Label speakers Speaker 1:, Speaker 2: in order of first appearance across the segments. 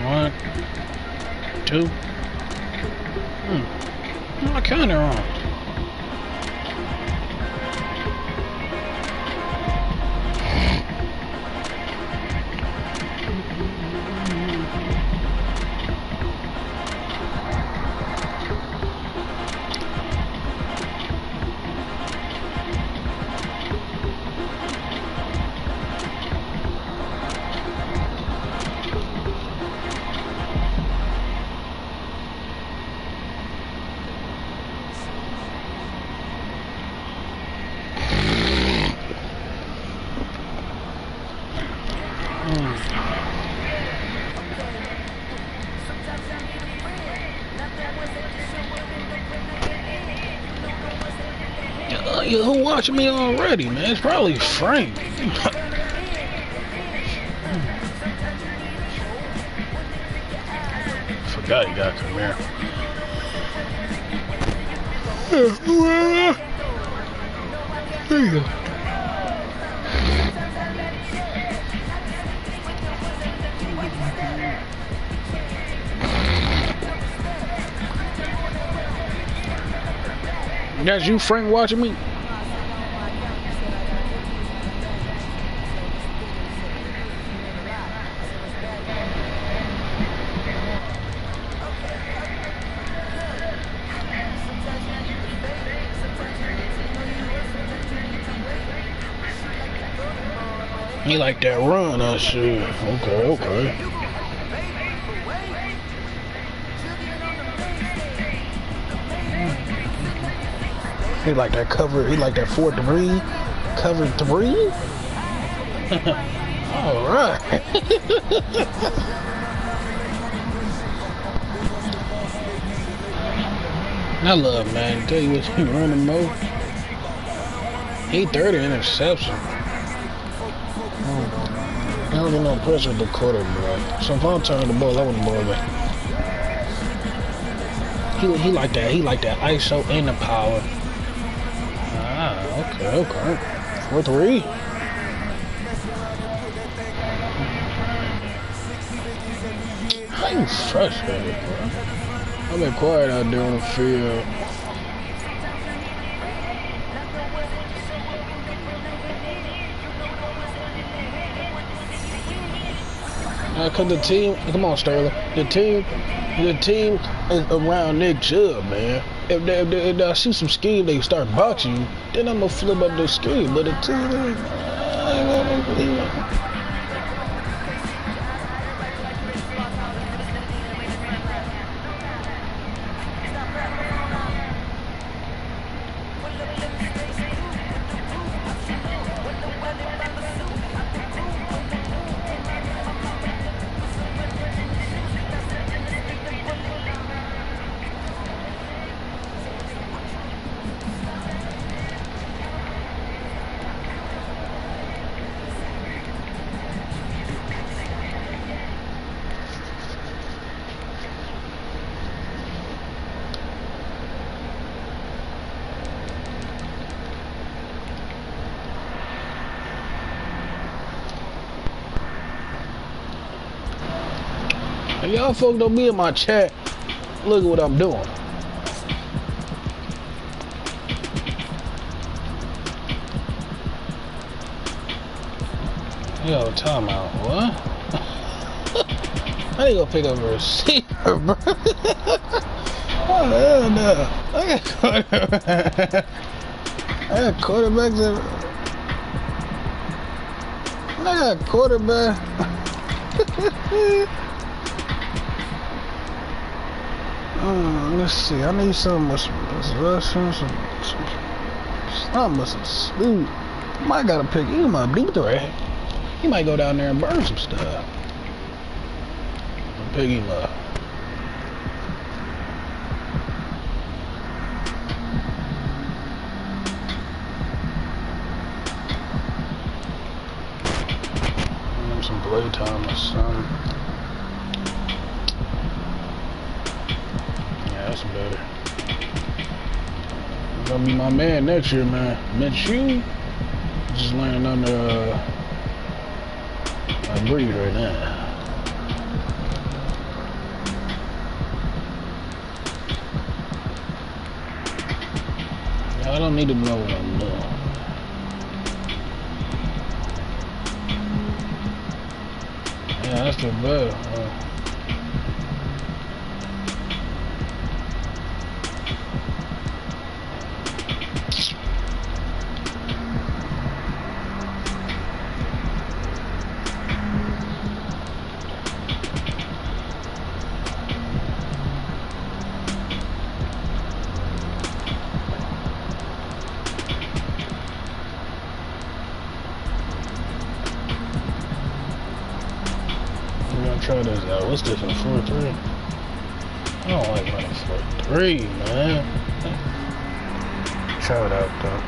Speaker 1: 1, 2. I counted wrong. Who watching me already, man? It's probably Frank. Forgot he got to come here. There you go. That's you, Frank, watching me? He like that run, I shit. Okay. He like that cover. He like that 4-3, cover 3. All right. I love, man. Tell you what, he running more. He 30 interception. I don't get no pressure with the quarterback. So if I'm turning the ball, I wouldn't bother. He like that. He like that ISO and the power. Okay. 4-3. I'm frustrated, bro. I've been quiet out there on the field. Cause the team, come on, Sterling. The team is around Nick Chubb, man. If I see some scheme, they start boxing you, then I'm gonna flip up the scheme. But the team, I ain't gonna believe it. If y'all folks don't be in my chat, look at what I'm doing. Yo, timeout. What? I need to go pick up a receiver, bro. Oh, hell no. I got quarterbacks. I got quarterback. Let's see. I need something with some rushing, something with some speed. Might gotta pick him up. Deep threat. He might go down there and burn some stuff. Pick him up. Some play time or something. That's better. You're gonna be my man next year, man. Minshew just laying under a breeze right now. I don't need to know what I'm doing. Yeah, that's the best. We're gonna try this out. What's this in 4-3? I don't like running 4-3, man. Try it out though.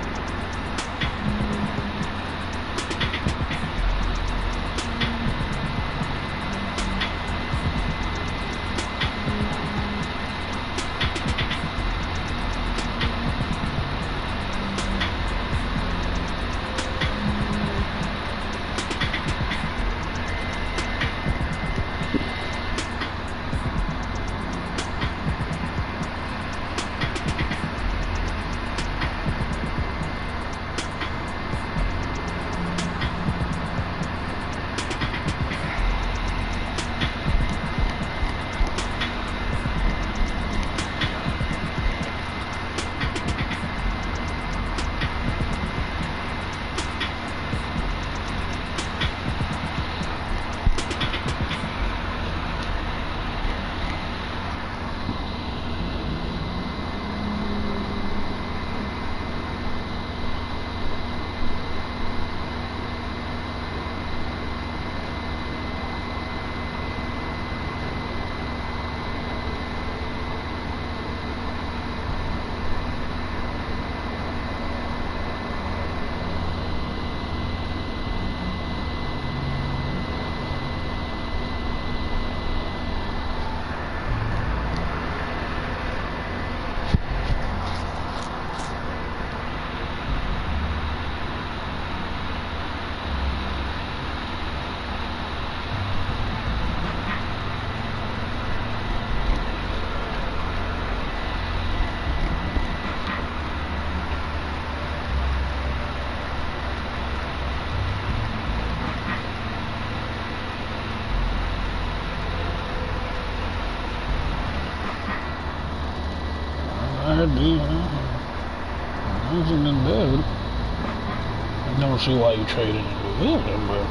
Speaker 1: I do. I wasn't in bed. I don't see why you traded in the building, but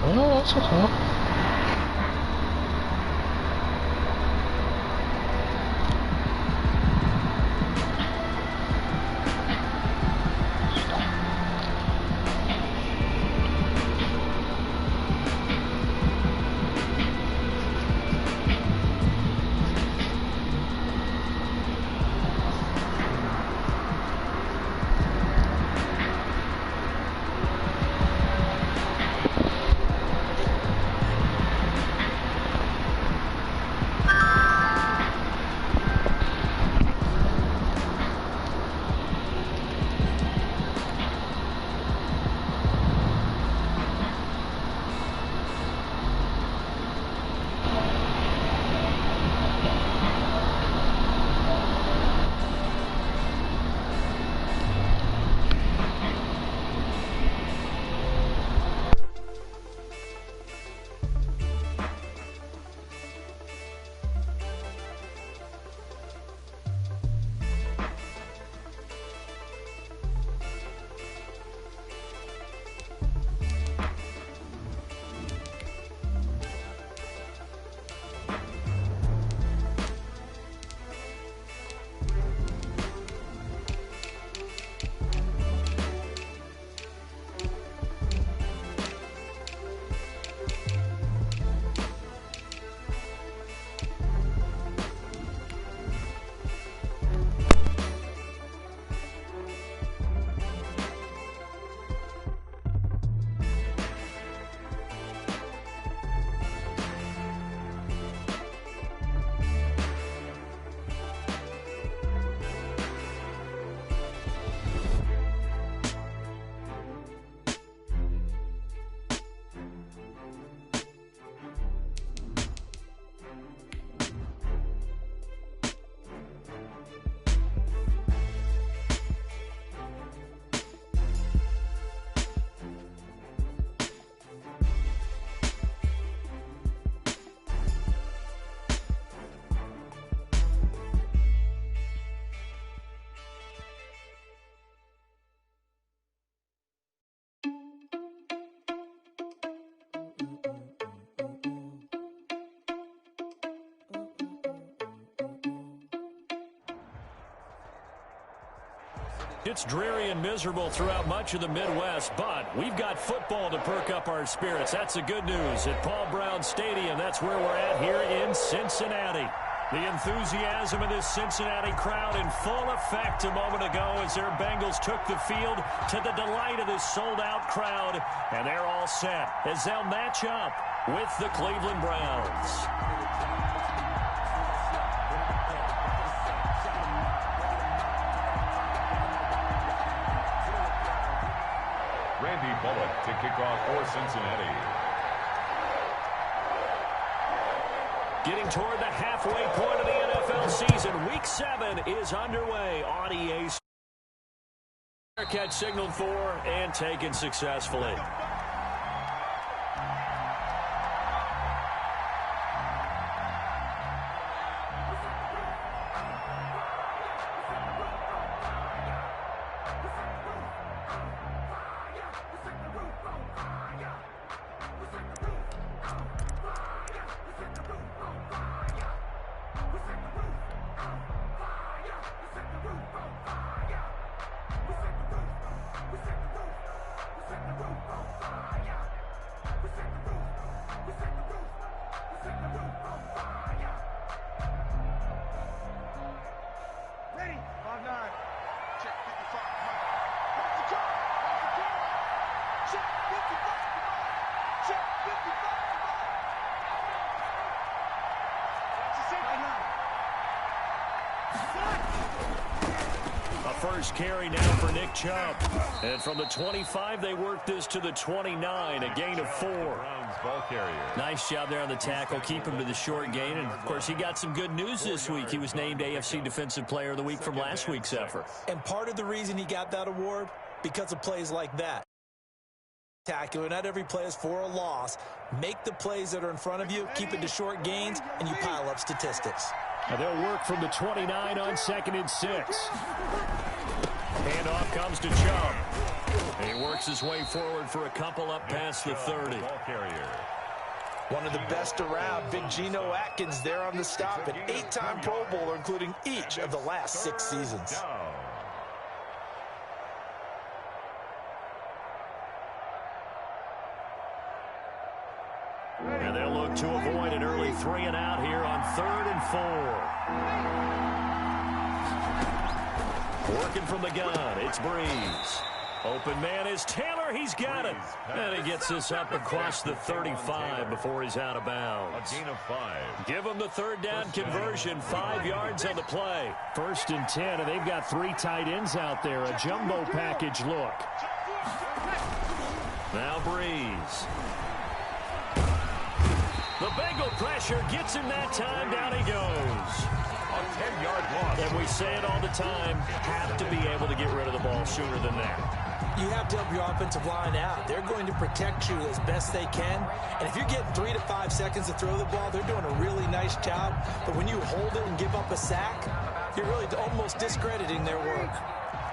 Speaker 1: well, that's okay.
Speaker 2: It's dreary and miserable throughout much of the Midwest, but we've got football to perk up our spirits. That's the good news. At Paul Brown Stadium, that's where we're at here in Cincinnati. The enthusiasm of this Cincinnati crowd in full effect a moment ago as their Bengals took the field to the delight of this sold-out crowd. And they're all set as they'll match up with the Cleveland Browns.
Speaker 3: Randy Bullock to kick off for Cincinnati.
Speaker 2: Getting toward the halfway point of the NFL season. Week 7 is underway on EA. Catch signaled for and taken successfully. First carry now for Nick Chubb. And from the 25, they worked this to the 29, a gain of 4.
Speaker 3: Ball carrier.
Speaker 2: Nice job there on the tackle. Keep him to the short gain. And, of course, he got some good news this week. He was named AFC Defensive Player of the Week from last week's effort.
Speaker 4: And part of the reason he got that award, because of plays like that. Spectacular. Not every play is for a loss. Make the plays that are in front of you, keep it to short gains, and you pile up statistics.
Speaker 2: And they'll work from the 29 on 2nd and 6. Handoff comes to Chubb. He works his way forward for a couple up past the 30.
Speaker 4: One of the best around, Big Geno Atkins there on the stop, an 8-time Pro Bowler, including each of the last 6 seasons.
Speaker 2: And they'll look to avoid an early 3 and out here on 3rd and 4. Working from the gun, it's Breeze. Open man is Taylor. He's got it. And he gets this up across the 35 before he's out of bounds.
Speaker 3: A gain of 5.
Speaker 2: Give him the 3rd down conversion. 5 yards on the play. 1st and 10, and they've got 3 tight ends out there. A jumbo package look. Now Breeze. The Bengal pressure gets him that time. Down he goes.
Speaker 3: A 10-yard loss.
Speaker 2: And we say it all the time, have to be able to get rid of the ball sooner than that.
Speaker 4: You have to help your offensive line out. They're going to protect you as best they can. And if you're getting 3 to 5 seconds to throw the ball, they're doing a really nice job. But when you hold it and give up a sack, you're really almost discrediting their work.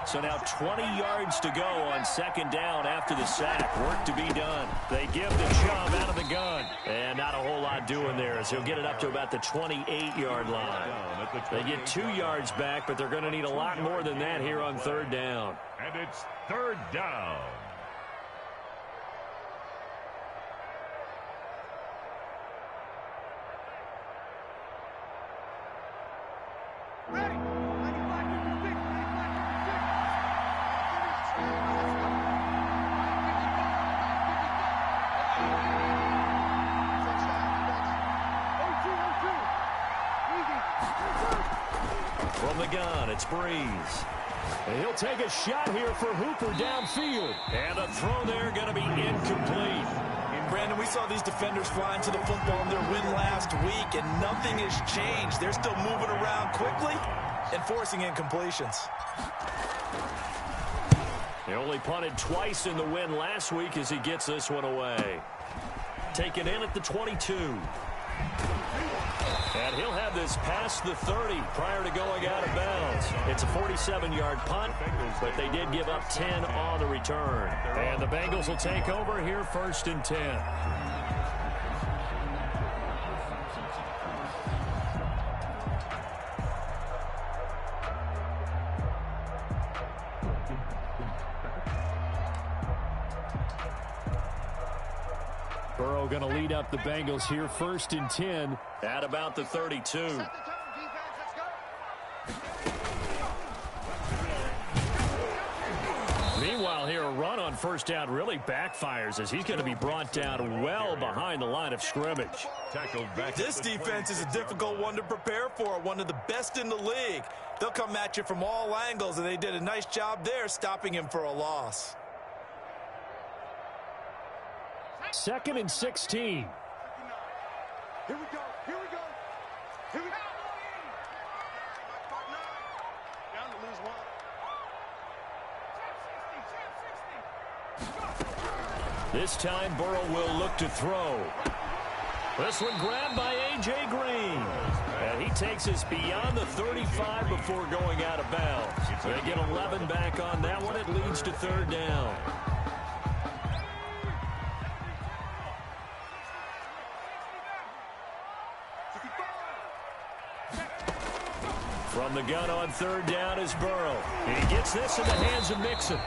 Speaker 2: So now 20 yards to go on 2nd down after the sack. Work to be done. They give the Chubb out of the gun. And not a whole lot doing there as he'll get it up to about the 28-yard line. They get 2 yards back, but they're going to need a lot more than that here on 3rd down.
Speaker 3: And it's 3rd down.
Speaker 2: From the gun, it's Breeze. And he'll take a shot here for Hooper downfield. And a throw there going to be incomplete.
Speaker 4: Brandon, we saw these defenders flying to the football in their win last week, and nothing has changed. They're still moving around quickly and forcing incompletions.
Speaker 2: They only punted twice in the win last week as he gets this one away. Taken in at the 22. And he'll have this past the 30 prior to going out of bounds. It's a 47-yard punt, but they did give up 10 on the return. And the Bengals will take over here 1st and 10. Burrow going to lead up the Bengals here, 1st and 10 at about the 32. Meanwhile, here a run on 1st down really backfires as he's going to be brought down well behind the line of scrimmage.
Speaker 4: This defense is a difficult one to prepare for, one of the best in the league. They'll come at you from all angles, and they did a nice job there stopping him for a loss.
Speaker 2: 2nd and 16.
Speaker 5: Here we go. Here we go. Here we go. Down to lose one.
Speaker 2: This time Burrow will look to throw. This one grabbed by A.J. Green. And he takes us beyond the 35 before going out of bounds. They get 11 back on that one. It leads to 3rd down. From the gun on 3rd down is Burrow. He gets this in the hands of Mixon.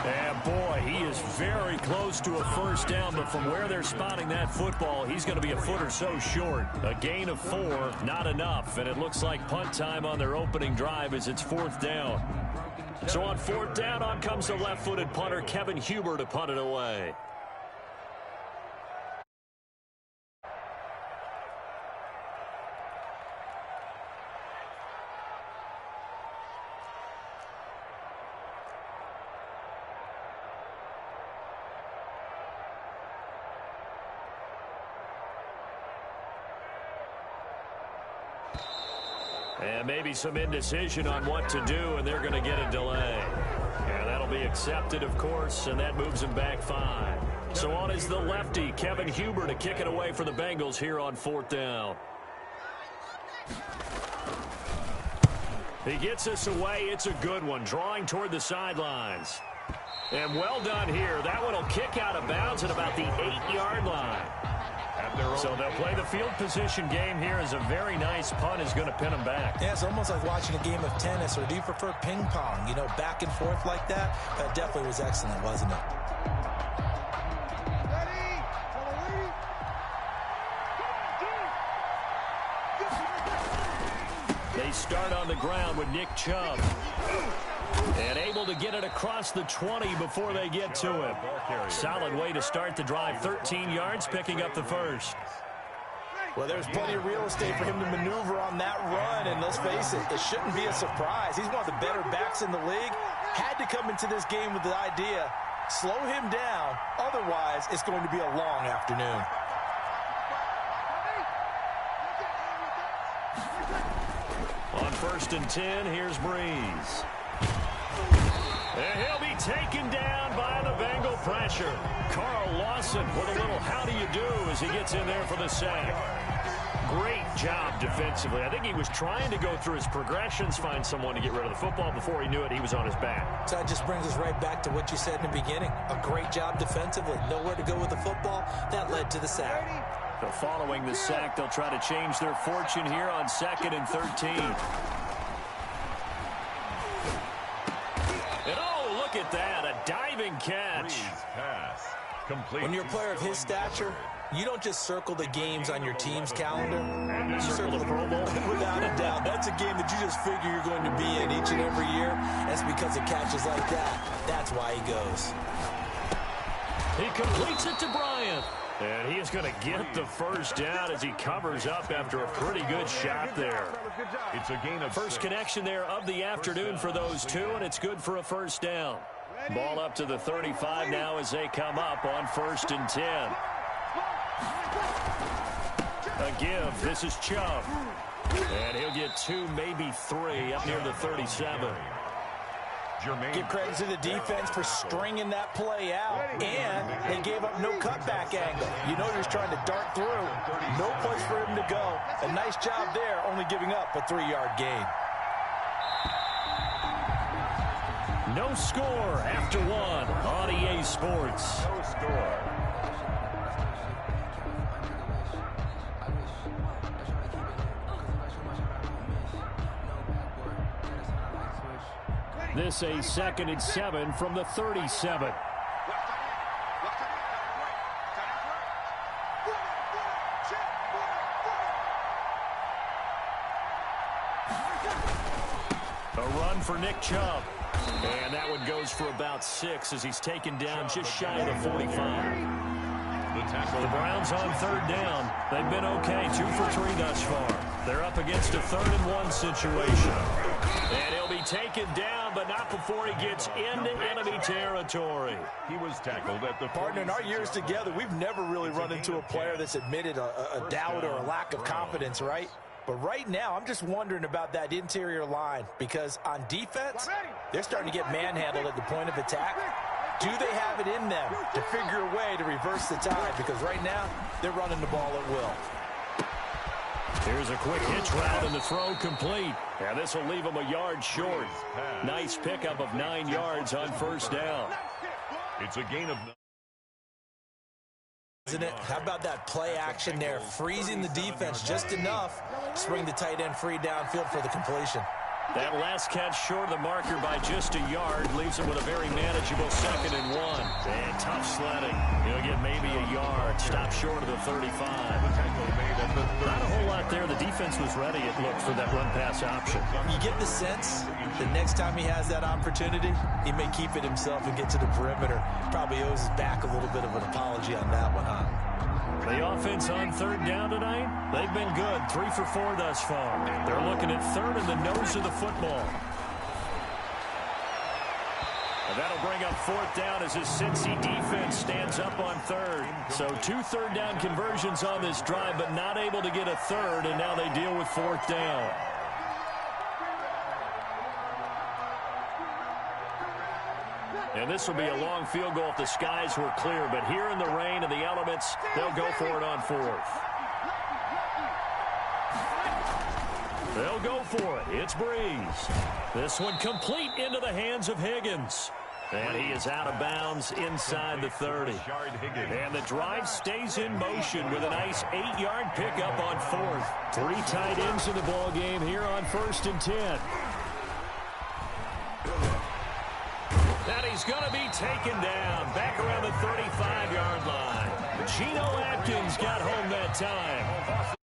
Speaker 2: And boy, he is very close to a 1st down, but from where they're spotting that football, he's going to be a foot or so short. A gain of 4, not enough, and it looks like punt time on their opening drive as it's 4th down. So on 4th down, on comes the left-footed punter, Kevin Huber, to punt it away. And maybe some indecision on what to do, and they're going to get a delay. And that'll be accepted, of course, and that moves him back 5. So on is the lefty, Kevin Huber, to kick it away for the Bengals here on 4th down. He gets us away. It's a good one, drawing toward the sidelines. And well done here. That one will kick out of bounds at about the 8-yard line. So they'll play the field position game here as a very nice punt is going to pin them back.
Speaker 4: Yeah, it's almost like watching a game of tennis, or do you prefer ping pong? You know, back and forth like that? That definitely was excellent, wasn't it?
Speaker 2: They start on the ground with Nick Chubb. And able to get it across the 20 before they get to him. Solid way to start the drive. 13 yards, picking up the 1st.
Speaker 4: Well, there's plenty of real estate for him to maneuver on that run, and let's face it, it shouldn't be a surprise. He's one of the better backs in the league. Had to come into this game with the idea, slow him down, otherwise it's going to be a long afternoon.
Speaker 2: On 1st and 10, here's Breeze. And he'll be taken down by the Bengal pressure. Carl Lawson with a little how do you do as he gets in there for the sack. Great job defensively. I think he was trying to go through his progressions, find someone to get rid of the football. Before he knew it, he was on his back.
Speaker 4: So that just brings us right back to what you said in the beginning. A great job defensively. Nowhere to go with the football. That led to the sack.
Speaker 2: So following the sack, they'll try to change their fortune here on 2nd and 13. And oh, look at that, a diving catch.
Speaker 4: When you're a player of his stature, you don't just circle the games on your team's calendar. You circle the Pro Bowl. Without a doubt, that's a game that you just figure you're going to be in each and every year. That's because of catches like that. That's why he goes.
Speaker 2: He completes it to Bryant. And he is going to get the 1st down as he covers up after a pretty good shot there.
Speaker 3: It's a gain of 6.
Speaker 2: Connection there of the afternoon for those two, and it's good for a 1st down. Ball up to the 35 now as they come up on 1st and 10. A give. This is Chubb. And he'll get 2, maybe 3 up near the 37.
Speaker 4: Give credit to the defense for stringing that play out, and they gave up no cutback angle. You know, he was trying to dart through. No place for him to go. A nice job there, only giving up a 3-yard gain.
Speaker 2: No score after 1 on EA Sports.
Speaker 3: No score.
Speaker 2: This a 2nd and 7 from the 37. A run for Nick Chubb. And that one goes for about 6 as he's taken down just shy of the 45. The Browns on third down. They've been okay, 2 for 3 thus far. They're up against a 3rd-and-1 situation. And he'll be taken down, but not before he gets into enemy territory.
Speaker 3: He was tackled at the
Speaker 4: Partner, in our years together, we've never really run into a player that's admitted a doubt or a lack of confidence, right? But right now, I'm just wondering about that interior line because on defense, they're starting to get manhandled at the point of attack. Do they have it in them to figure a way to reverse the tide? Because right now, they're running the ball at will.
Speaker 2: Here's a quick hitch route and the throw complete. And this will leave him a yard short. Nice pickup of 9 yards on first down.
Speaker 3: It's a gain of 9.
Speaker 4: Isn't it? How about that play action there? Freezing the defense just enough to bring the tight end free downfield for the completion.
Speaker 2: That last catch short of the marker by just a yard leaves him with a very manageable 2nd and 1. And tough sledding. He'll get maybe a yard. Stop short of the 35. Not a whole lot there. The defense was ready, it looked, for that run-pass option.
Speaker 4: You get the sense that next time he has that opportunity, he may keep it himself and get to the perimeter. Probably owes his back a little bit of an apology on that one, huh?
Speaker 2: The offense on third down tonight, they've been good. 3 for 4 thus far. They're looking at 3rd in the nose of the football. And that'll bring up 4th down as his Cincy defense stands up on 3rd. So 2 third-down conversions on this drive, but not able to get a 3rd, and now they deal with 4th down. And this will be a long field goal if the skies were clear. But here in the rain and the elements, they'll go for it on 4th. They'll go for it. It's Breeze. This one complete into the hands of Higgins. And he is out of bounds inside the 30. And the drive stays in motion with a nice 8-yard pickup on 4th. 3 tight ends in the ball game here on 1st and 10. And he's going to be taken down back around the 35-yard line. Geno Atkins got home that time.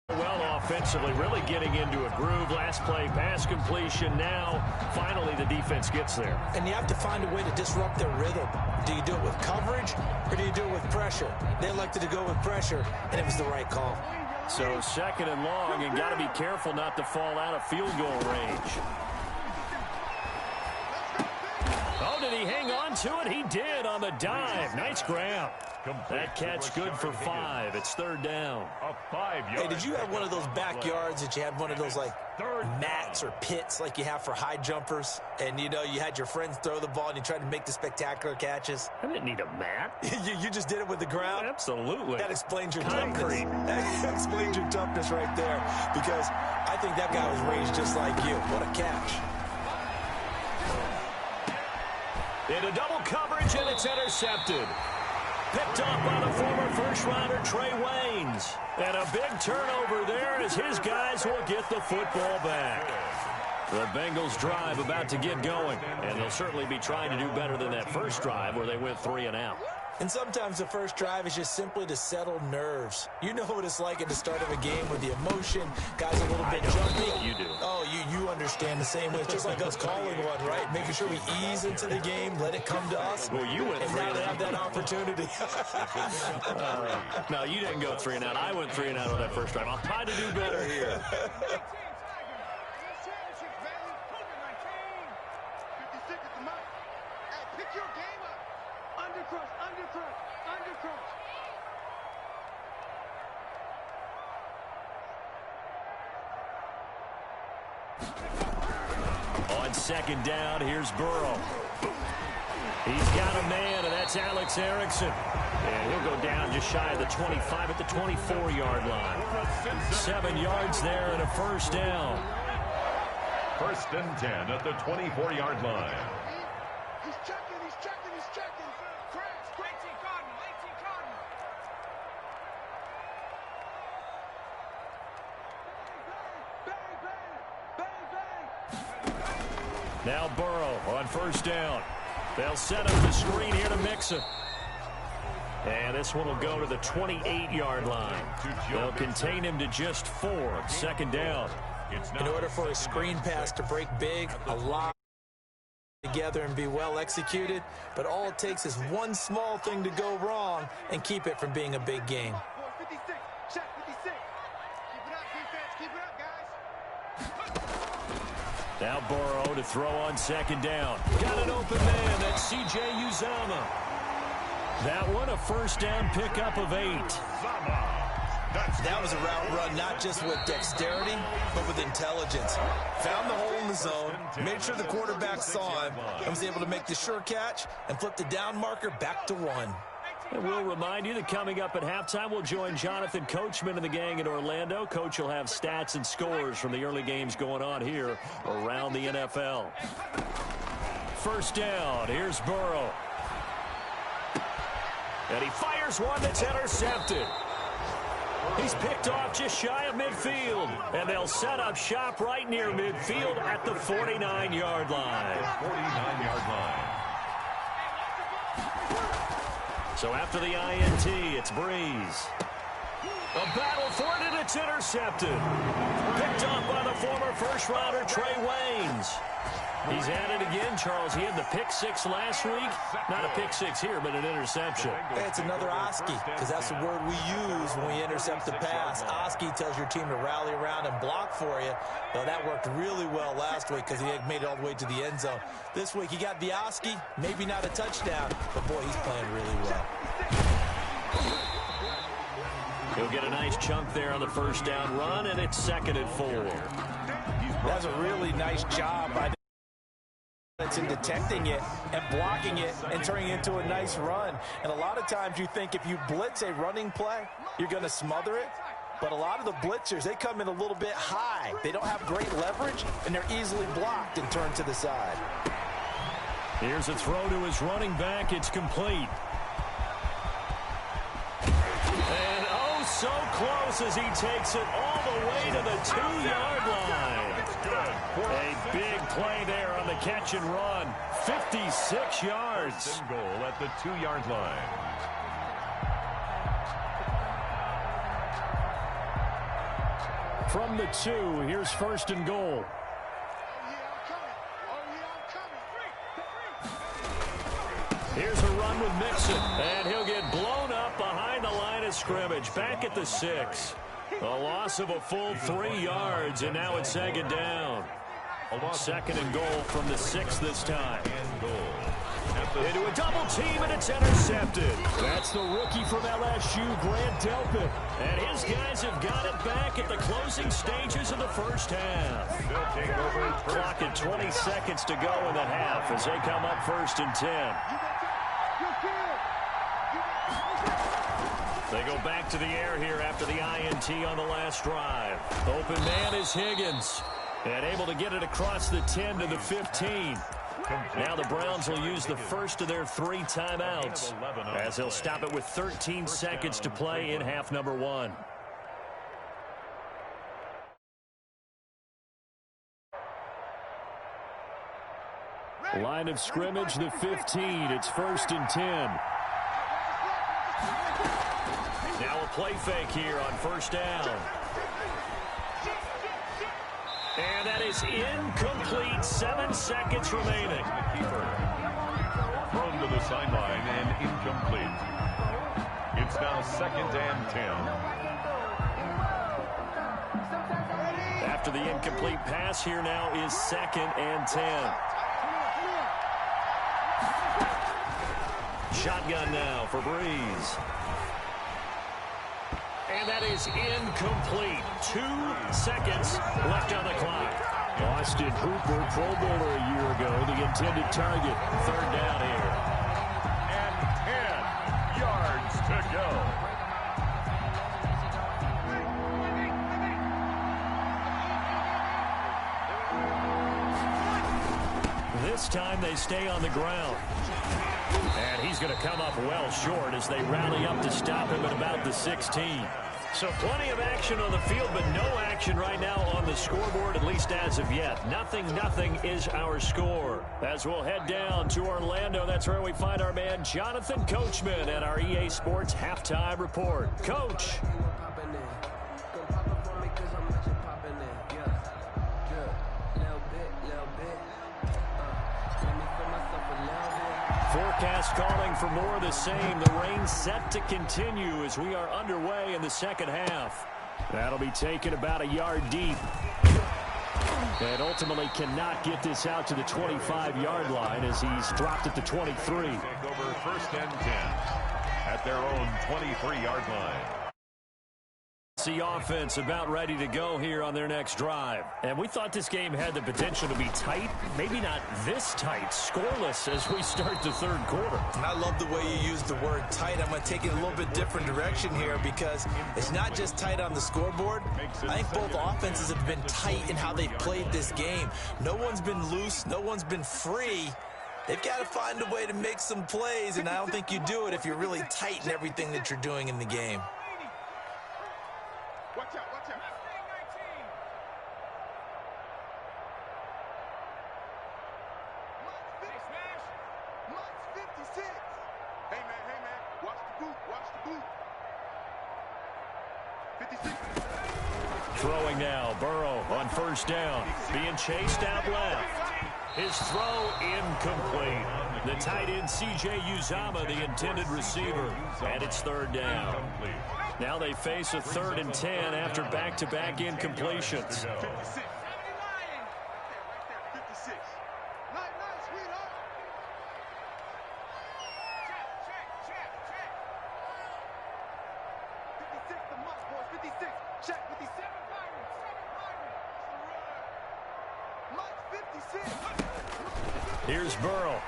Speaker 2: Well, offensively, really getting into a groove. Last play, pass completion. Now, finally, the defense gets there.
Speaker 4: And you have to find a way to disrupt their rhythm. Do you do it with coverage, or do you do it with pressure? They elected to go with pressure, and it was the right call.
Speaker 2: So 2nd and long, and got to be careful not to fall out of field goal range. Oh, did he hang on to it? He did on the dive. Nice grab. That catch good for 5. It's 3rd down.
Speaker 4: Hey, did you have one of those backyards that you had one of those, like, mats or pits like you have for high jumpers? And, you know, you had your friends throw the ball and you tried to make the spectacular catches?
Speaker 2: I didn't need a mat.
Speaker 4: you just did it with the ground?
Speaker 2: Absolutely.
Speaker 4: That explains your
Speaker 2: Concrete.
Speaker 4: toughness. That explains your toughness right there. Because I think that guy was raised just like you. What a catch.
Speaker 2: Into double coverage, and it's intercepted. Picked off by the former first-rounder Trey Waynes. And a big turnover there as his guys will get the football back. The Bengals drive about to get going, and they'll certainly be trying to do better than that first drive where they went 3 and out.
Speaker 4: And sometimes the first drive is just simply to settle nerves. You know what it's like at the start of a game with the emotion, guys a little bit jumpy.
Speaker 2: You do.
Speaker 4: Oh, you understand the same way. It's just like us calling one, right? Making sure we ease into the game, let it come to us.
Speaker 2: Well, you went
Speaker 4: and
Speaker 2: 3
Speaker 4: now
Speaker 2: and
Speaker 4: they
Speaker 2: out.
Speaker 4: have that opportunity.
Speaker 2: No, you didn't go 3 and out. I went 3 and out on that first drive. I'll try to do better here. On 2nd down, here's Burrow. He's got a man, and that's Alex Erickson. And he'll go down just shy of the 25 at the 24-yard line. 7 yards there and a first down.
Speaker 3: 1st and 10 at the 24-yard line.
Speaker 5: He's checking, he's checking, he's checking. Crabs, 18 Cardinal, 18 Cardinal.
Speaker 2: Now Burrow on 1st down. They'll set up the screen here to Mixon. And this one will go to the 28-yard line. They'll contain him to just 4. 2nd down.
Speaker 4: In order for a screen pass to break big, a lot together and be well executed, but all it takes is one small thing to go wrong and keep it from being a big game.
Speaker 5: 56, check 56. Keep it up, defense. Keep it up, guys.
Speaker 2: Now Burrow to throw on second down. Got an open man. That's C.J. Uzomah. That one a first down pickup of 8.
Speaker 4: That was a route run not just with dexterity, but with intelligence. Found the hole in the zone, made sure the quarterback saw him, and was able to make the sure catch and flip the down marker back to 1.
Speaker 2: And we'll remind you that coming up at halftime, we'll join Jonathan Coachman and the gang in Orlando. Coach will have stats and scores from the early games going on here around the NFL. First down, here's Burrow. And he fires one that's intercepted. He's picked off just shy of midfield. And they'll set up shop right near midfield at the 49-yard line.
Speaker 3: 49-yard line.
Speaker 2: So after the INT, it's Breeze. A battle for it, and it's intercepted. Picked off by the former first-rounder Trey Waynes. He's at it again, Charles. He had the pick 6 last week. Not a pick 6 here, but an interception.
Speaker 4: It's another Oski, because that's the word we use when we intercept the pass. Oski tells your team to rally around and block for you. Well, that worked really well last week because he had made it all the way to the end zone. This week, he got the Oski, maybe not a touchdown, but boy, he's playing really well.
Speaker 2: He'll get a nice chunk there on the first down run, and it's 2nd and 4.
Speaker 4: That's a really nice job by it's in detecting it and blocking it and turning it into a nice run. And a lot of times you think if you blitz a running play, you're going to smother it. But a lot of the blitzers, they come in a little bit high. They don't have great leverage, and they're easily blocked and turned to the side.
Speaker 2: Here's a throw to his running back. It's complete. And oh, so close as he takes it all the way to the 2-yard line. A big play there on the catch and run. 56 yards.
Speaker 3: Goal at the 2-yard line.
Speaker 2: From the 2, here's 1st and goal. Here's a run with Mixon, and he'll get blown up behind the line of scrimmage. Back at the 6. A loss of a full 3 yards, and now it's 2nd down. 2nd and goal from the 6 this time. Into a double team, and it's intercepted. That's the rookie from LSU, Grant Delpit. And his guys have got it back at the closing stages of the first half. Clock at 20 seconds to go in the half as they come up 1st and 10. They go back to the air here after the INT on the last drive. Open man is Higgins. And able to get it across the 10 to the 15. Now the Browns will use the first of their 3 timeouts as they'll stop it with 13 seconds to play in half number 1. Line of scrimmage, the 15. It's 1st and 10. Now a play fake here on 1st down. And that is incomplete. 7 seconds remaining.
Speaker 3: Thrown to the sideline and incomplete. It's now 2nd and 10.
Speaker 2: After the incomplete pass, here now is 2nd and 10. Shotgun now for Breeze. And that is incomplete. 2 seconds left on the clock. Austin Hooper, Pro Bowler a year ago, the intended target. 3rd down here.
Speaker 3: And 10 yards to go.
Speaker 2: This time they stay on the ground. And he's going to come up well short as they rally up to stop him at about the 16. So plenty of action on the field, but no action right now on the scoreboard, at least as of yet. 0-0 is our score. As we'll head down to Orlando, that's where we find our man Jonathan Coachman at our EA Sports Halftime Report. Coach. Just calling for more of the same. The rain set to continue as we are underway in the second half. That'll be taken about a yard deep. And ultimately cannot get this out to the 25-yard line as he's dropped at the 23.
Speaker 3: Take over first and 10 at their own 23-yard line.
Speaker 2: The offense about ready to go here on their next drive. And we thought this game had the potential to be tight. Maybe not this tight. Scoreless as we start the third quarter.
Speaker 4: And I love the way you use the word tight. I'm going to take it a little bit different direction here because it's not just tight on the scoreboard. I think both offenses have been tight in how they've played this game. No one's been loose. No one's been free. They've got to find a way to make some plays, and I don't think you do it if you're really tight in everything that you're doing in the game.
Speaker 5: Watch out, watch out. Mutz 56. Hey, man, watch the boot, 56.
Speaker 2: Throwing now, Burrow on first down. Being chased out left. His throw incomplete. The tight end C.J. Uzama, the intended receiver. And it's third down. Now they face a 3rd and 10 after back-to-back incompletions.
Speaker 5: 56. Right there, 56. Nice, sweetheart. Check. 56, the Mutz boys, 56. Check, 57. Mutz 56.
Speaker 2: Here's Burrow.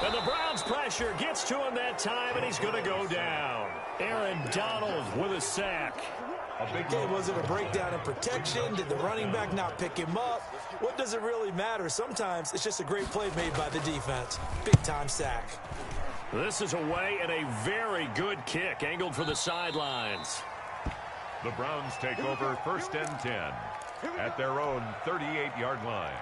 Speaker 2: And the Browns' pressure gets to him that time, and he's going to go down. Aaron Donald with a sack.
Speaker 4: Was it a breakdown in protection? Did the running back not pick him up? What does it really matter? Sometimes it's just a great play made by the defense. Big-time sack.
Speaker 2: This is away and a very good kick angled for the sidelines.
Speaker 3: The Browns take over first and 10 at their own 38-yard line.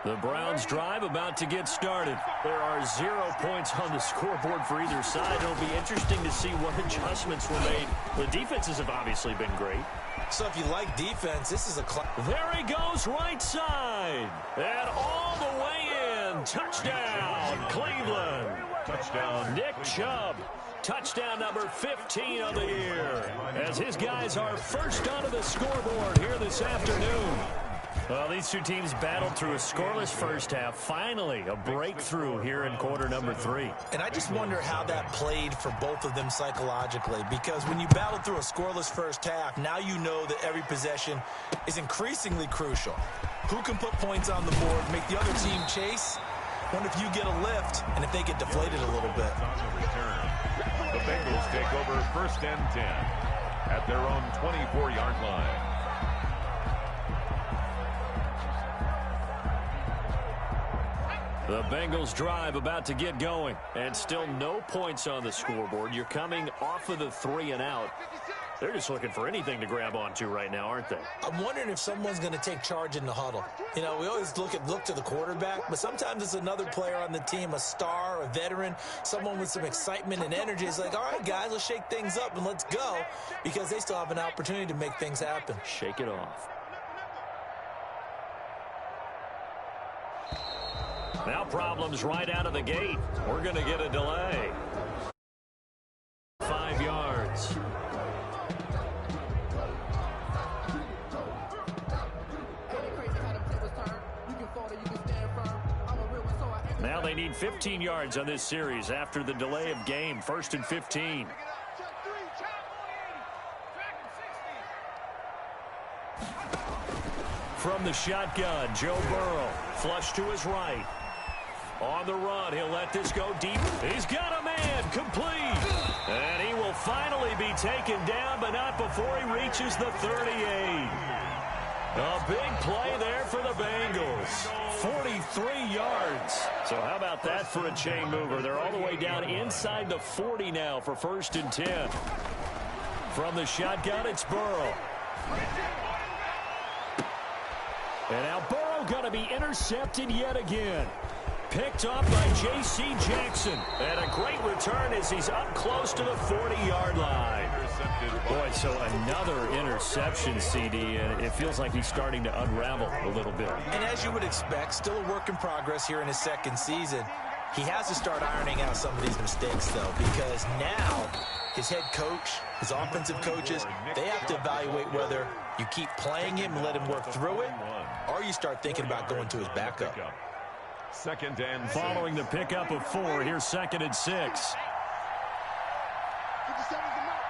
Speaker 2: The Browns drive about to get started. There are 0 points on the scoreboard for either side. It'll be interesting to see what adjustments were made. The defenses have obviously been great.
Speaker 4: So if you like defense, this is a
Speaker 2: there he goes, right side. And all the way in. Touchdown, Cleveland.
Speaker 3: Touchdown,
Speaker 2: Nick Chubb. Touchdown number 15 of the year. As his guys are first onto the scoreboard here this afternoon. Well, these two teams battled through a scoreless first half. Finally, a breakthrough here in quarter number 3.
Speaker 4: And I just wonder how that played for both of them psychologically, because when you battle through a scoreless first half, now you know that every possession is increasingly crucial. Who can put points on the board, make the other team chase? Wonder if you get a lift and if they get deflated a little bit.
Speaker 3: on the return. The Bengals take over first and 10 at their own 24-yard line.
Speaker 2: The Bengals drive about to get going, and still no points on the scoreboard. You're coming off of the 3 and out. They're just looking for anything to grab onto right now, aren't they?
Speaker 4: I'm wondering if someone's going to take charge in the huddle. You know, we always look to the quarterback, but sometimes it's another player on the team, a star, a veteran, someone with some excitement and energy. It's like, all right, guys, let's shake things up and let's go, because they still have an opportunity to make things happen.
Speaker 2: Shake it off. Now problems right out of the gate. We're going to get a delay. 5 yards. Now they need 15 yards on this series after the delay of game. 1st and 15. From the shotgun, Joe Burrow. Flush to his right. On the run, he'll let this go deep. He's got a man, complete. And he will finally be taken down, but not before he reaches the 38. A big play there for the Bengals. 43 yards. So how about that for a chain mover? They're all the way down inside the 40 now for 1st and 10. From the shotgun, it's Burrow. And now Burrow going to be intercepted yet again. Picked off by J.C. Jackson. And a great return as he's up close to the 40-yard line. Boy, so another interception, CD, and it feels like he's starting to unravel a little bit.
Speaker 4: And as you would expect, still a work in progress here in his second season. He has to start ironing out some of these mistakes, though, because now his head coach, his offensive coaches, they have to evaluate whether you keep playing him and let him work through it, or you start thinking about going to his backup.
Speaker 3: Second and
Speaker 2: Following the pickup of 4, here's 2nd and 6.
Speaker 5: 57's the mark.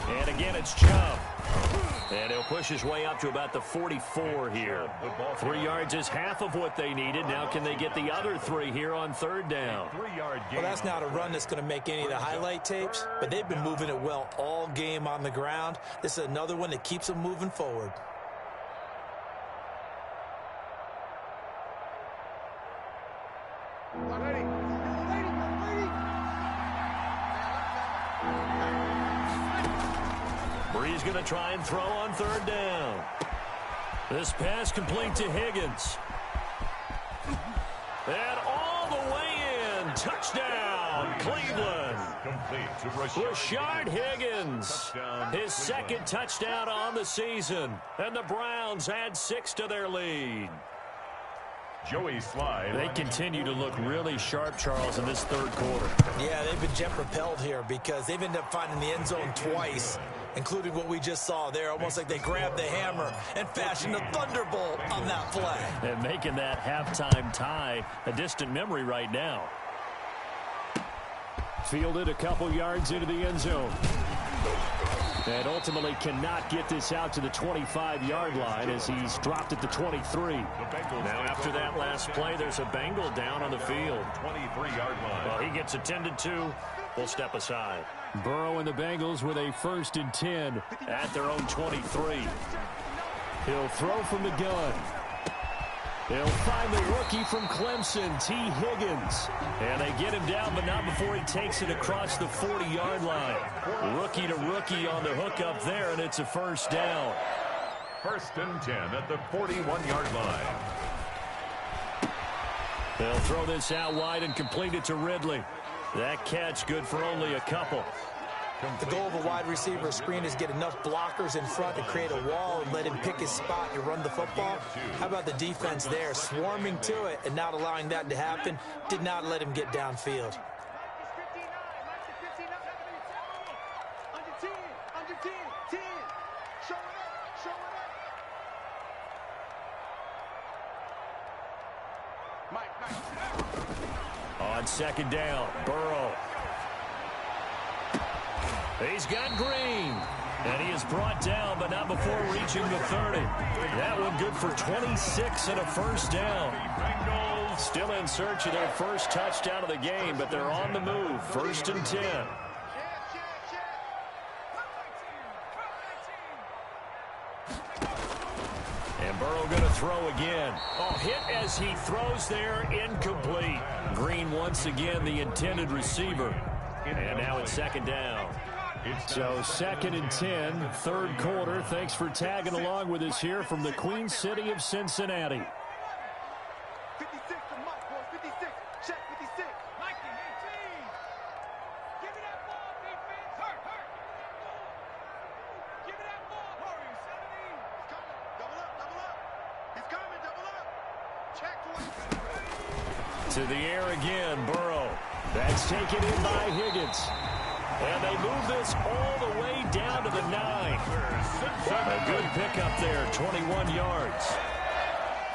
Speaker 5: 57.
Speaker 2: And again, it's Chubb. And he'll push his way up to about the 44 here. 3 yards is half of what they needed. Now can they get the other 3 here on 3rd down?
Speaker 4: Well, that's not a run that's going to make any of the highlight tapes, but they've been moving it well all game on the ground. This is another one that keeps them moving forward.
Speaker 2: Bree's going to try and throw on 3rd down. This pass complete to Higgins. And all the way in. Touchdown, Cleveland.
Speaker 3: complete to
Speaker 2: Rashard Higgins. His second touchdown on the season. And the Browns add 6 to their lead.
Speaker 3: Joey Slide.
Speaker 2: They continue to look really sharp, Charles, in this 3rd quarter.
Speaker 4: Yeah, they've been jet-propelled here because they've ended up finding the end zone twice, including what we just saw there, almost like they grabbed the hammer and fashioned a thunderbolt on that play.
Speaker 2: And making that halftime tie a distant memory right now. Fielded a couple yards into the end zone. And ultimately cannot get this out to the 25-yard line as he's dropped at the 23. Now after that last play, there's a Bengal down on the field.
Speaker 3: 23-yard line.
Speaker 2: Well, he gets attended to. We'll step aside. Burrow and the Bengals with a 1st and 10 at their own 23. He'll throw from the gun. They'll find the rookie from Clemson, T. Higgins. And they get him down, but not before he takes it across the 40-yard line. Rookie to rookie on the hook up there, and it's a 1st down.
Speaker 3: 1st and 10 at the 41-yard line.
Speaker 2: They'll throw this out wide and complete it to Ridley. That catch good for only a couple.
Speaker 4: The goal of a wide receiver screen is get enough blockers in front to create a wall and let him pick his spot to run the football. How about the defense there, swarming to it and not allowing that to happen? Did not let him get downfield.
Speaker 2: On 2nd down, Burrow. He's got Green. And he is brought down, but not before reaching the 30. That one good for 26 and a 1st down. Still in search of their first touchdown of the game, but they're on the move. 1st and 10. And Burrow going to throw again. Oh, hit as he throws there, incomplete. Green once again the intended receiver. And now it's 2nd down. So 2nd and 10, 3rd quarter. Thanks for tagging along with us here from the Queen City of Cincinnati.
Speaker 5: 56 to Mike, boys. 56. Check 56. Mikey, 18. Give me that ball, defense. Hurt. Give me that ball. Hurry, 17. He's coming. Double up. He's coming, double up. Check 20.
Speaker 2: To the air again, Burrow. That's taken in by Higgins. And they move this all the way down to the 9. A good pickup there, 21 yards.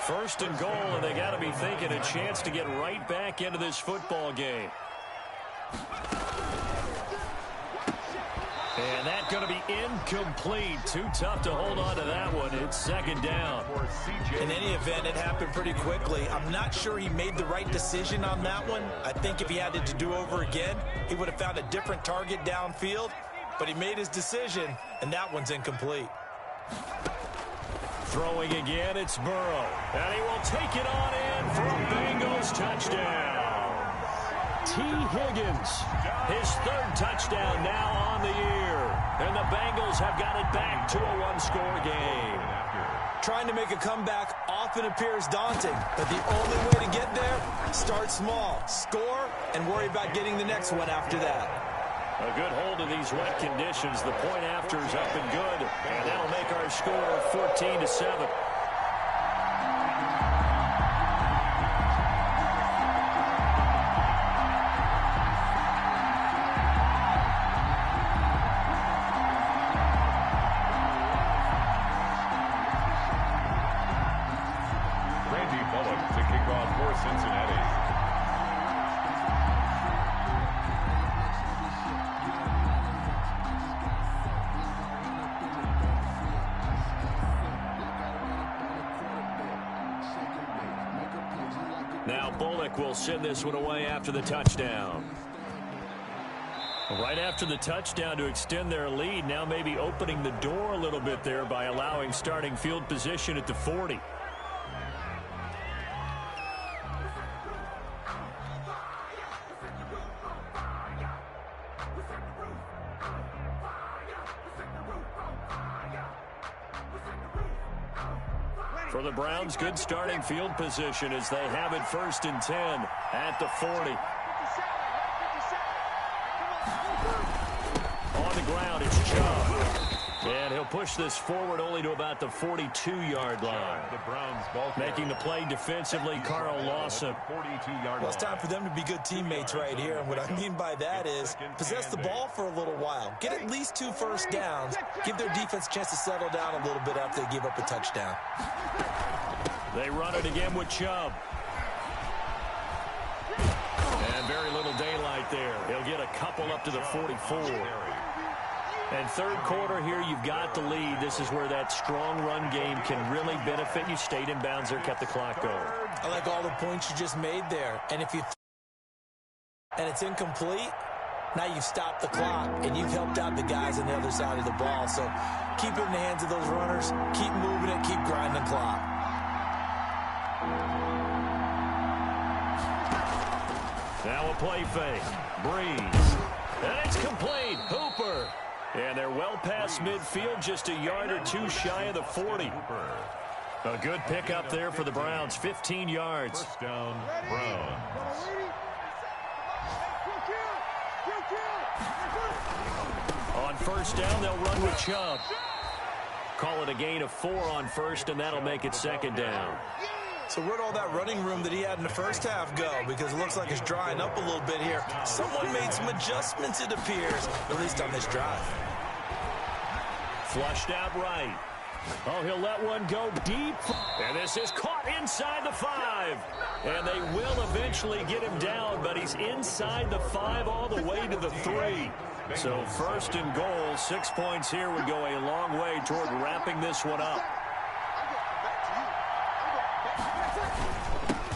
Speaker 2: 1st and goal, and they got to be thinking a chance to get right back into this football game. And that's going to be incomplete. Too tough to hold on to that one. It's 2nd down.
Speaker 4: In any event, it happened pretty quickly. I'm not sure he made the right decision on that one. I think if he had it to do over again, he would have found a different target downfield. But he made his decision, and that one's incomplete.
Speaker 2: Throwing again, it's Burrow. And he will take it on in for a Bengals touchdown. T. Higgins, his third touchdown now on the year. And the Bengals have got it back to a one-score game.
Speaker 4: Trying to make a comeback often appears daunting, but the only way to get there, start small, score, and worry about getting the next one after that.
Speaker 2: A good hold of these wet conditions. The point after is up and good, and that'll make our score 14-7. Now Bullock will send this one away after the touchdown. Right after the touchdown to extend their lead, now maybe opening the door a little bit there by allowing starting field position at the 40. For the Browns, good starting field position as they have it 1st and 10 at the 40. On the ground, it's Chubb. And he'll push this forward only to about the 42-yard line. Making the play defensively, Carl Lawson.
Speaker 4: Well, it's time for them to be good teammates right here. And what I mean by that is possess the ball for a little while. Get at least 2 first downs. Give their defense a chance to settle down a little bit after they give up a touchdown.
Speaker 2: They run it again with Chubb. And very little daylight there. He'll get a couple up to the 44. And third quarter here, you've got the lead. This is where that strong run game can really benefit you. Stayed in bounds there, kept the clock going.
Speaker 4: I like all the points you just made there. And if you and it's incomplete, now you've stopped the clock and you've helped out the guys on the other side of the ball. So keep it in the hands of those runners. Keep moving it. Keep grinding the clock.
Speaker 2: Now a play fake. Breeze. And it's complete. Hooper. And they're well past midfield, just a yard or 2 shy of the 40. A good pickup there for the Browns, 15 yards.
Speaker 3: First down, Browns.
Speaker 2: On first down, they'll run with Chubb. Call it a gain of 4 on first, and that'll make it 2nd down.
Speaker 4: So where'd all that running room that he had in the first half go? Because it looks like it's drying up a little bit here. Someone made some adjustments, it appears, at least on this drive.
Speaker 2: Flushed out right. Oh, he'll let one go deep. And this is caught inside the 5. And they will eventually get him down, but he's inside the 5 all the way to the 3. So 1st and goal, 6 points here would go a long way toward wrapping this one up.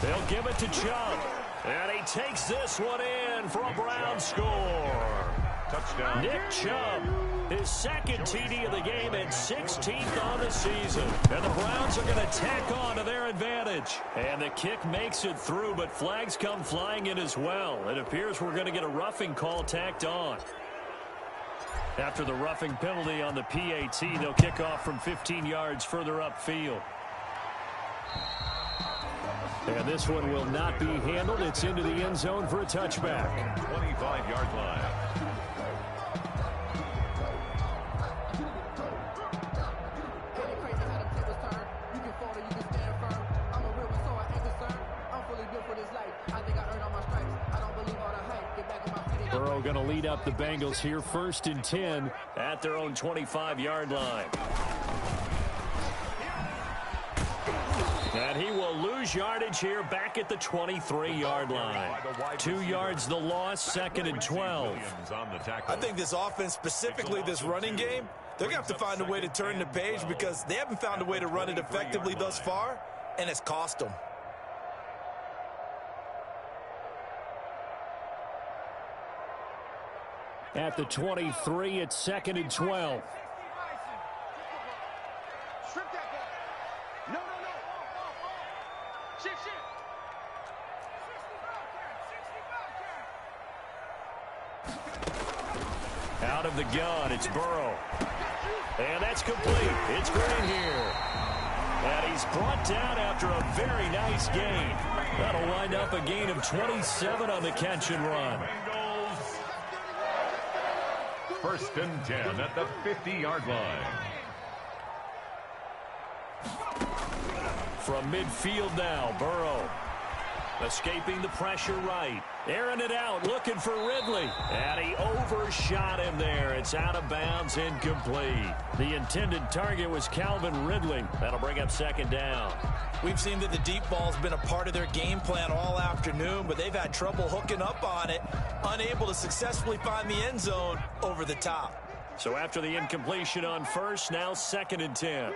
Speaker 2: They'll give it to Chubb. And he takes this one in for a Brown score.
Speaker 3: Touchdown.
Speaker 2: Nick Chubb, his 2nd TD of the game and 16th on the season. And the Browns are going to tack on to their advantage. And the kick makes it through, but flags come flying in as well. It appears we're going to get a roughing call tacked on. After the roughing penalty on the PAT, they'll kick off from 15 yards further upfield. And this one will not be handled. It's into the end zone for a touchback.
Speaker 3: 25-yard line.
Speaker 2: Burrow going to lead up the Bengals here, 1st and 10 at their own 25-yard line. And he will lose yardage here back at the 23-yard line. 2 yards the loss, 2nd and 12.
Speaker 4: I think this offense, specifically this running game, they're going to have to find a way to turn the page because they haven't found a way to run it effectively thus far, and it's cost them.
Speaker 2: At the 23, it's 2nd and 12.
Speaker 5: Strip that ball. No. Shift.
Speaker 2: Out of the gun, it's Burrow. And that's complete. It's Green here. And he's brought down after a very nice gain. That'll wind up a gain of 27 on the catch and run.
Speaker 3: First and 10 at the 50-yard line.
Speaker 2: From midfield now, Burrow. Escaping the pressure right. Airing it out, looking for Ridley. And he overshot him there. It's out of bounds, incomplete. The intended target was Calvin Ridley. That'll bring up second down.
Speaker 4: We've seen that the deep ball's been a part of their game plan all afternoon, but they've had trouble hooking up on it, unable to successfully find the end zone over the top.
Speaker 2: So after the incompletion on first, now second and 10.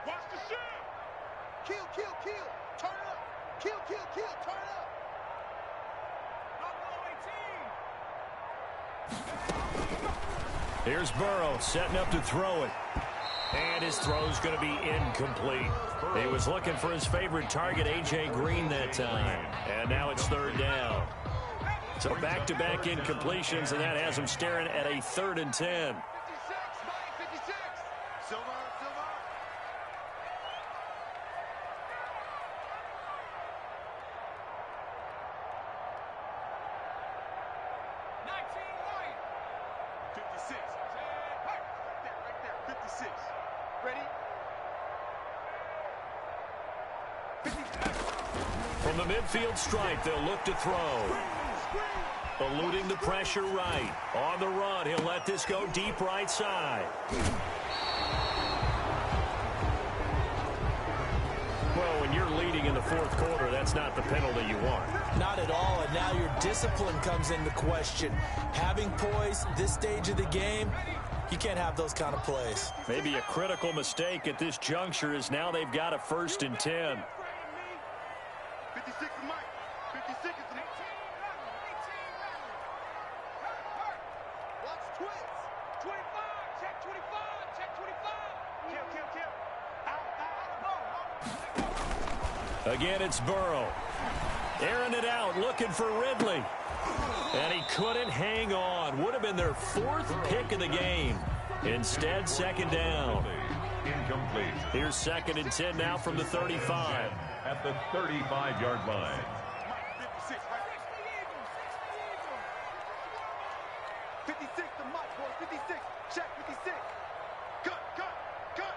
Speaker 5: Watch the shit! Kill, kill, kill! Turn it up! Kill, kill, kill! Turn it up!
Speaker 2: Here's Burrow setting up to throw it. And his throw's going to be incomplete. He was looking for his favorite target, A.J. Green, that time. And now it's third down. So back-to-back incompletions, and that has him staring at a 3rd and 10.
Speaker 5: 56! Silver, silver!
Speaker 2: From the midfield stripe, they'll look to throw. Eluding the pressure right. On the run, he'll let this go deep right side. Well, when you're leading in the 4th quarter, that's not the penalty you want.
Speaker 4: Not at all, and now your discipline comes into question. Having poise this stage of the game, you can't have those kind of plays.
Speaker 2: Maybe a critical mistake at this juncture is now they've got a 1st and 10.
Speaker 5: 56 is Mike. 56 is the 18. Watch twins. 25. Check 25. Check 25. Kill, kill, kill. Out.
Speaker 2: Again, it's Burrow. Airing it out, looking for Ridley. And he couldn't hang on. Would have been their 4th pick of the game. Instead, second down.
Speaker 3: Incomplete.
Speaker 2: Here's 2nd and 10 now from the 35.
Speaker 3: At the 35-yard line.
Speaker 5: 56, right? 56 to Mike, boy. 56. Check 56. Cut, cut, cut.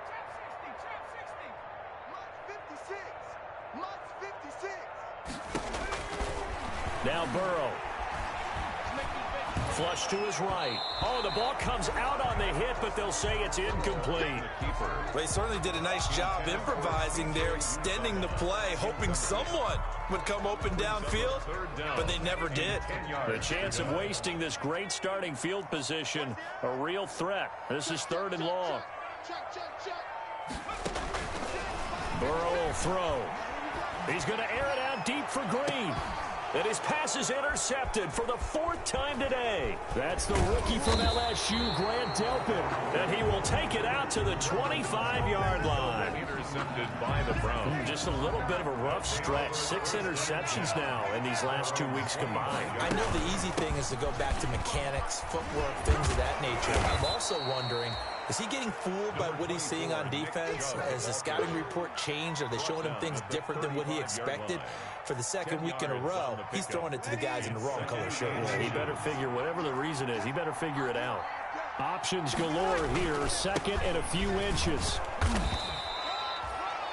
Speaker 5: Trap 60. Mike's 56. Mike's 56.
Speaker 2: Now Burrow. Flush to his right. Oh, the ball comes out on the hit, but they'll say it's incomplete.
Speaker 4: They certainly did a nice job improvising there, extending the play, hoping someone would come open downfield, but they never did.
Speaker 2: The chance of wasting this great starting field position, a real threat. This is 3rd and long.
Speaker 5: Check, check, check.
Speaker 2: Burrow will throw. He's going to air it out deep for Green. And his pass is intercepted for the 4th time today. That's the rookie from LSU, Grant Delpit. And he will take it out to the 25-yard line.
Speaker 3: Intercepted by the Browns.
Speaker 2: Just a little bit of a rough stretch. 6 interceptions now in these last 2 weeks combined.
Speaker 4: I know the easy thing is to go back to mechanics, footwork, things of that nature. I'm also wondering, is he getting fooled by what he's seeing on defense? Has the scouting report changed? Are they showing him things different than what he expected? For the 2nd week in a row, he's throwing it to the guys in the wrong color shirt.
Speaker 2: He better figure, whatever the reason is, he better figure it out. Options galore here. 2nd and a few inches.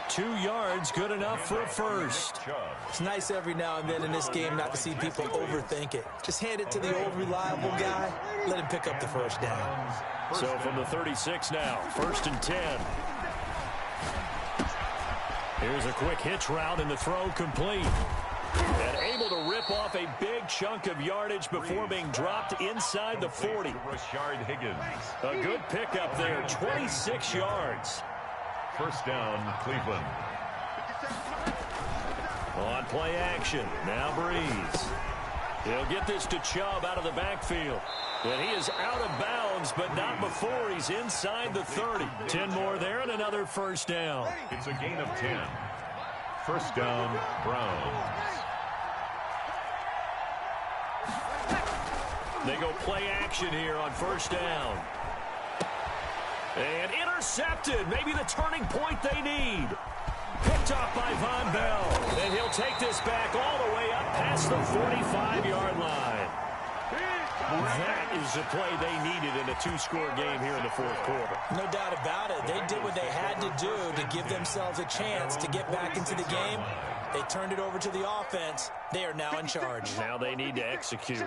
Speaker 2: 2 yards, good enough for a 1st.
Speaker 4: It's nice every now and then in this game not to see people overthink it. Just hand it to the old reliable guy. Let him pick up the 1st down.
Speaker 2: So from the 36 now, 1st and 10. Here's a quick hitch route and the throw complete. And able to rip off a big chunk of yardage before being dropped inside the 40.
Speaker 3: Rashard Higgins.
Speaker 2: A good pickup there, 26 yards.
Speaker 3: 1st down, Cleveland.
Speaker 2: On play action, now Breeze. He'll get this to Chubb out of the backfield. And he is out of bounds, but not before he's inside the 30. 10 more there and another first down.
Speaker 3: It's a gain of 10. First down, Browns.
Speaker 2: They go play action here on first down. And intercepted. Maybe the turning point they need. Picked off by Von Bell. And he'll take this back all the way up past the 45-yard line. That is the play they needed in a two-score game here in the fourth quarter.
Speaker 4: No doubt about it. They did what they had to do to give themselves a chance to get back into the game. They turned it over to the offense. They are now in charge.
Speaker 2: Now they need to execute.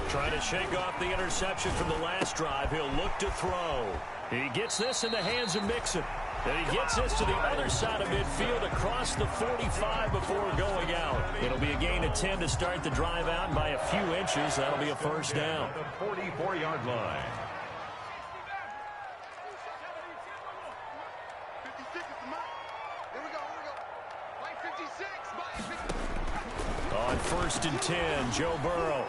Speaker 2: Trying to shake off the interception from the last drive. He'll look to throw. He gets this in the hands of Mixon. And he gets this to the other side of midfield across the 45 before going out. It'll be a gain of 10 to start the drive out by a few inches. That'll be a first down.
Speaker 3: The 44-yard line.
Speaker 5: 56 is the mark. Here we go. Line 56.
Speaker 2: On first and 10, Joe Burrow.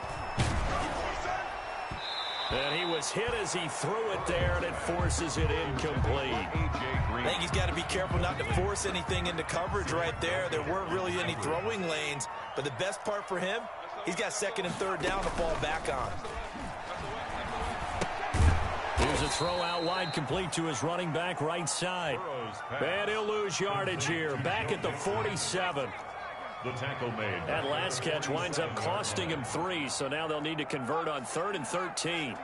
Speaker 2: And he was hit as he threw it there, and it forces it incomplete.
Speaker 4: I think he's got to be careful not to force anything into coverage right there. There weren't really any throwing lanes, but the best part for him, he's got second and third down to fall back on.
Speaker 2: Here's a throw out wide, complete to his running back right side. And he'll lose yardage here, back at the 47.
Speaker 3: The tackle made.
Speaker 2: That last catch winds up costing him 3, so now they'll need to convert on 3rd and 13.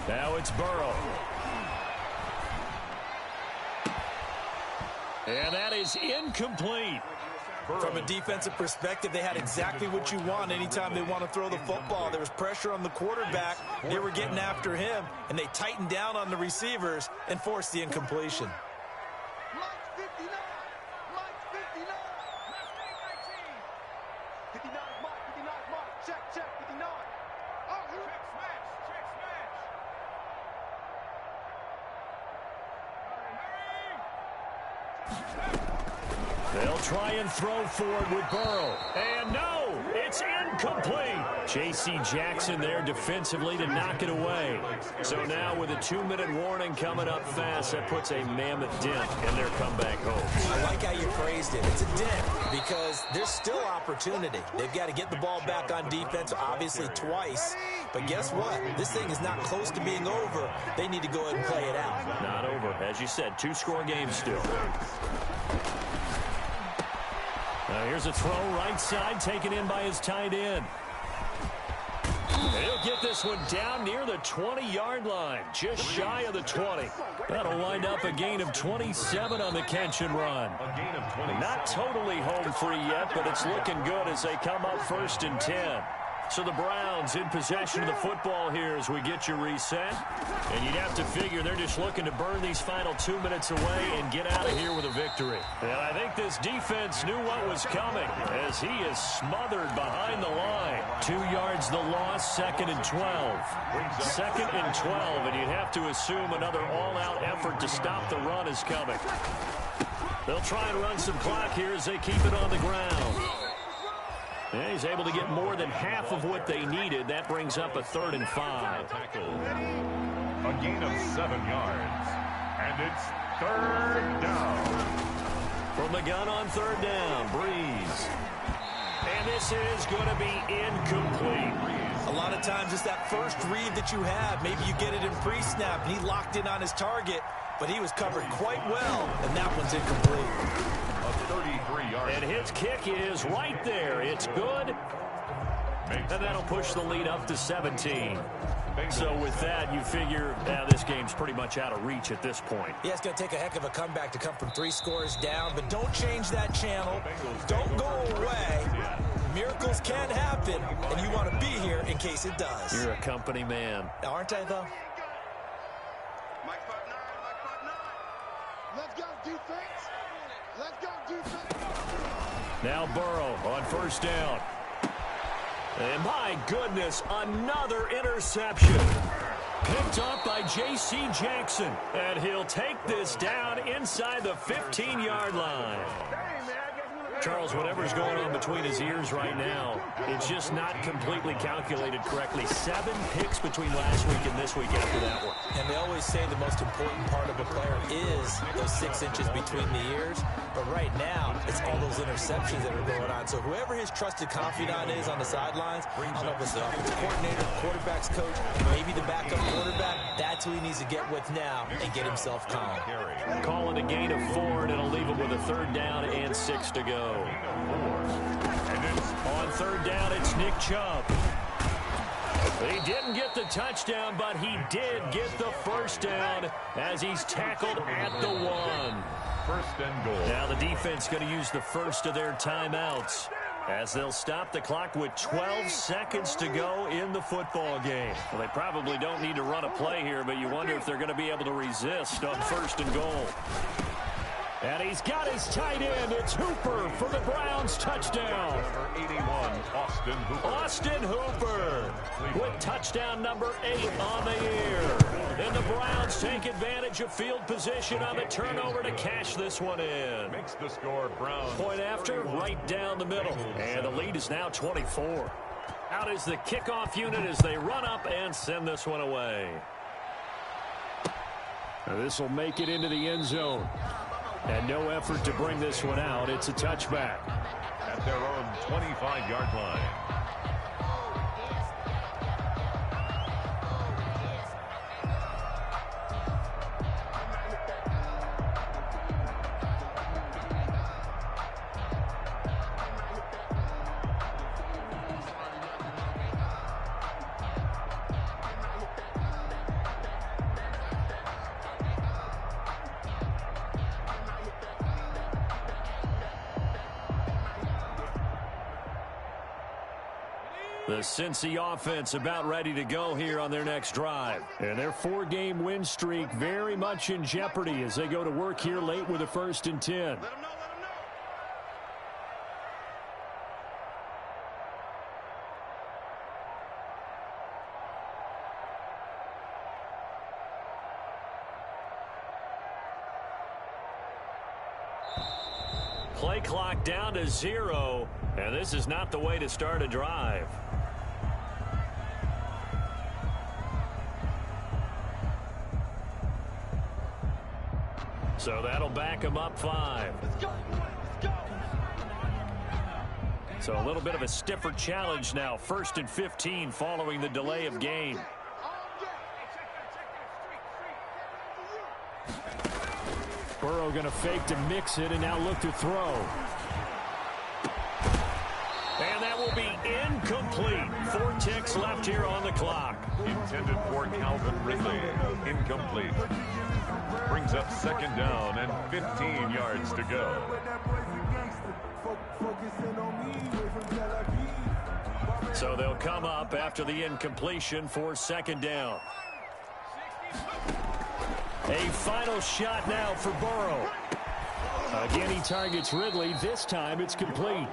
Speaker 2: Now it's Burrow. And that is incomplete.
Speaker 4: From a defensive perspective, they had exactly what you want anytime they want to throw the football. There was pressure on the quarterback. They were getting after him, and they tightened down on the receivers and forced the incompletion.
Speaker 5: Mike 59. Mike 59. 59 Mike. 59 Mike. Check. 59. Oh, you check smash.
Speaker 2: They'll try and throw forward with Burrow. And no, it's incomplete. J.C. Jackson there defensively to knock it away. So now with a 2-minute warning coming up fast, that puts a mammoth dent in their comeback hopes.
Speaker 4: I like how you phrased it. It's a dent because there's still opportunity. They've got to get the ball back on defense, obviously twice. But guess what? This thing is not close to being over. They need to go ahead and play it out.
Speaker 2: Not over. As you said, 2-score game still. Now here's a throw right side, taken in by his tight end. He'll get this one down near the 20-yard line, just shy of the 20. That'll wind up a gain of 27 on the catch and run.
Speaker 3: A gain of 20.
Speaker 2: Not totally home free yet, but it's looking good as they come up 1st and 10. So the Browns in possession of the football here as we get you reset. And you'd have to figure they're just looking to burn these final 2 minutes away and get out of here with a victory. And I think this defense knew what was coming as he is smothered behind the line. 2 yards the loss, 2nd and 12. 2nd and 12, and you'd have to assume another all-out effort to stop the run is coming. They'll try and run some clock here as they keep it on the ground. And he's able to get more than half of what they needed. That brings up a 3rd and 5.
Speaker 3: A gain of 7 yards. And it's 3rd down.
Speaker 2: From the gun on 3rd down, Breeze. And this is going to be incomplete.
Speaker 4: A lot of times it's that first read that you have. Maybe you get it in pre-snap, and he locked in on his target, but he was covered quite well, and that one's incomplete.
Speaker 3: A 33-yard.
Speaker 2: And his kick is right there. It's good. And that'll push the lead up to 17. So with that, you figure this game's pretty much out of reach at this point.
Speaker 4: Yeah, it's going to take a heck of a comeback to come from 3 scores down, but don't change that channel. Don't go away. Miracles can happen, and you want to be here in case it does.
Speaker 2: You're a company man.
Speaker 4: Aren't I, though?
Speaker 5: Mike 59. Let's go, defense. Let's go, defense.
Speaker 2: Now Burrow on 1st down. And my goodness, another interception. Picked off by J.C. Jackson. And he'll take this down inside the 15-yard line. Charles, whatever's going on between his ears right now, it's just not completely calculated correctly. 7 picks between last week and this week after that one.
Speaker 4: And they always say the most important part of a player is those 6 inches between the ears. But right now, it's all those interceptions that are going on. So whoever his trusted confidant is on the sidelines, I don't know if it's the offensive coordinator, quarterback's coach, maybe the backup quarterback, that's who he needs to get with now and get himself calm.
Speaker 2: Calling a gain of 4, and it'll leave him with a 3rd down and 6 to go. On 3rd down, it's Nick Chubb. He didn't get the touchdown, but he did get the 1st down as he's tackled at the 1.
Speaker 3: 1st and goal.
Speaker 2: Now the defense going to use the first of their timeouts as they'll stop the clock with 12 seconds to go in the football game. Well, they probably don't need to run a play here, but you wonder if they're going to be able to resist on 1st and goal. And he's got his tight end. It's Hooper for the Browns touchdown.
Speaker 3: Number 81, Austin Hooper.
Speaker 2: Austin Hooper with touchdown number 8 on the year. And the Browns take advantage of field position on the turnover to cash this one in.
Speaker 3: Makes the score Browns.
Speaker 2: Point after, right down the middle. And the lead is now 24. Out is the kickoff unit as they run up and send this one away. This will make it into the end zone. And no effort to bring this one out. It's a touchback.
Speaker 3: At their own 25-yard line.
Speaker 2: The Cincy offense about ready to go here on their next drive. And their 4-game win streak very much in jeopardy as they go to work here late with a 1st and 10. Play clock down to 0, and this is not the way to start a drive. So that'll back him up 5. So a little bit of a stiffer challenge now. 1st and 15 following the delay of game. Burrow going to fake to mix it and now look to throw. And that will be incomplete. 4 ticks left here on the clock.
Speaker 3: Intended for Calvin Ridley. Incomplete. Brings up 2nd down and 15 yards to go.
Speaker 2: So they'll come up after the incompletion for 2nd down. A final shot now for Burrow. Again, he targets Ridley. This time it's complete.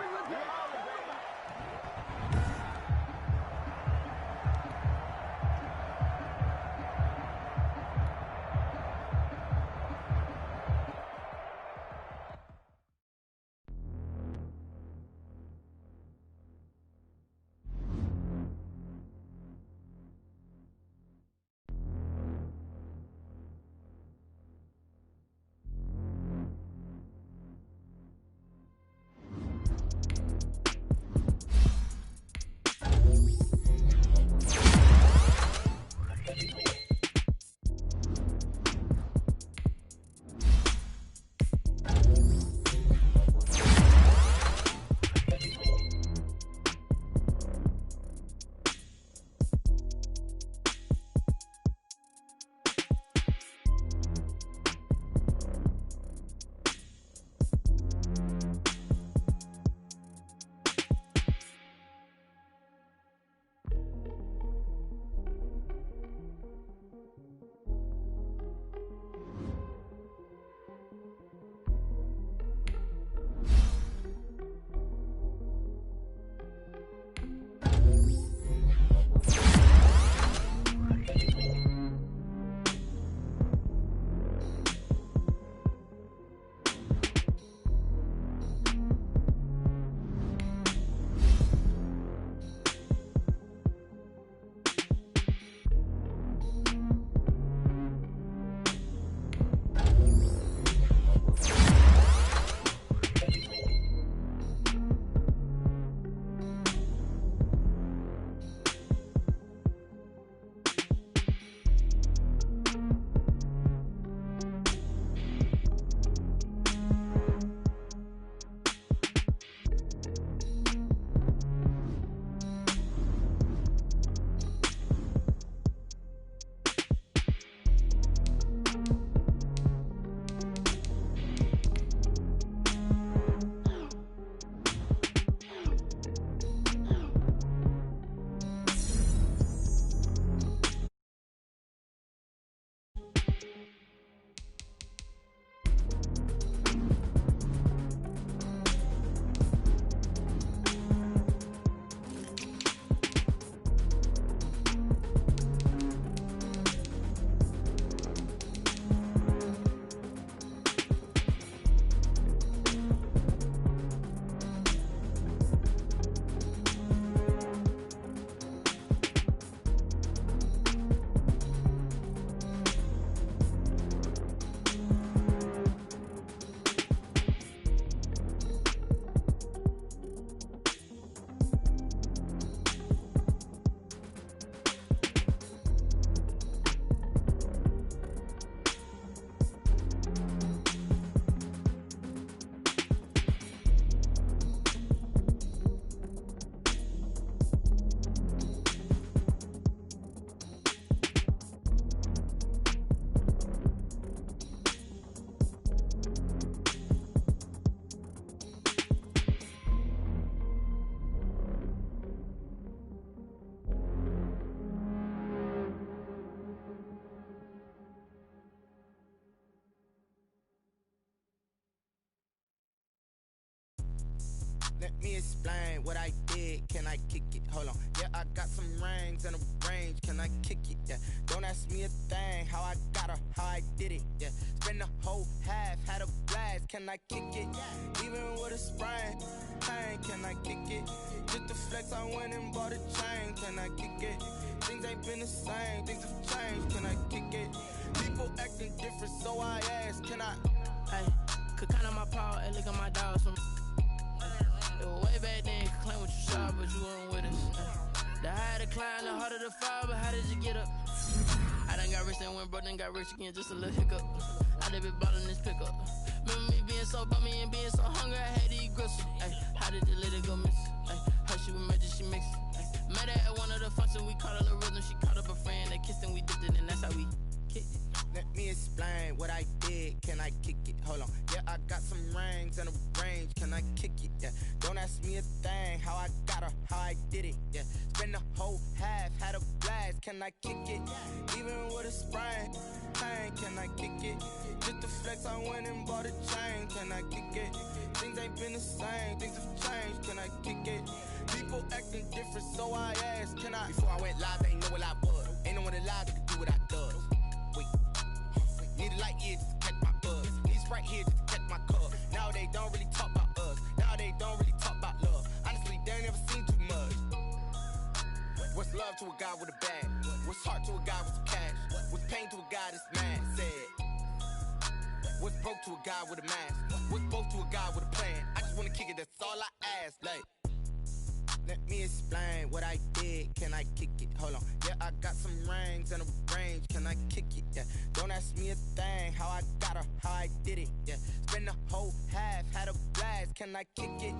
Speaker 6: Let me explain what I did. Can I kick it? Hold on. Yeah, I got some rings and a range. Can I kick it? Yeah. Don't ask me a thing. How I got her, how I did it. Yeah. Spend the whole half, had a blast. Can I kick it? Even with a sprain, pain. Can I kick it? Just to flex, I went and bought a chain. Can I kick it? Things ain't been the same. Things have changed. Can I kick it? People acting different, so I ask. Can I?
Speaker 7: Hey, could count on my paw and look at my dogs from. It was way back then, could claim what you saw, but you weren't with us. The higher the climb, the harder the fall, but how did you get up? I done got rich and went broke, then got rich again, just a little hiccup. I done been ballin' this pickup. Remember me being so bummy and being so hungry, I had to eat gristle. Ay, how did you let it go miss? Ay, how she was magic, she mixed. Met her at one of the functions, we caught her the rhythm. She caught up a friend, they kissed and we dipped it, and that's how we kicked it.
Speaker 6: Let me explain what I did. Can I kick it? Hold on. Yeah, I got some rings and a range. Can I kick it? Yeah. Don't ask me a thing. How I got her, how I did it. Yeah. Spend the whole half, had a blast. Can I kick it? Even with a sprain, pain. Can I kick it? Just to flex, I went and bought a chain. Can I kick it? Things ain't been the same. Things have changed. Can I kick it? People acting different, so I ask. Can I? Before I went live, they ain't know what I was. Ain't no one alive that could do what I does. Wait. Need a light here just to catch my buzz. Need Sprite here just to catch my cup. Now they don't really talk about us. Now they don't really talk about love. Honestly, they ain't never seen too much. What's love to a guy with a bag? What's heart to a guy with some cash? What's pain to a guy that's mad? Said. What's broke to a guy with a mask? What's broke to a guy with a plan? I just wanna kick it, that's all I ask. Like, let me explain what I did. Can I kick it? Hold on. Yeah, I got some rings and a range. Can I kick it? Yeah. Don't ask me a thing. How I got her, how I did it. Yeah. Spend the whole half, had a blast. Can I kick it?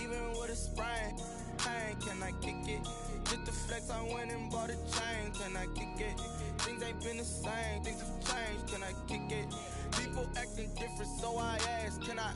Speaker 6: Even with a sprain, pain. Can I kick it? Just to flex, I went and bought a chain. Can I kick it? Things ain't been the same. Things have changed. Can I kick it? People acting different, so I ask. Can I?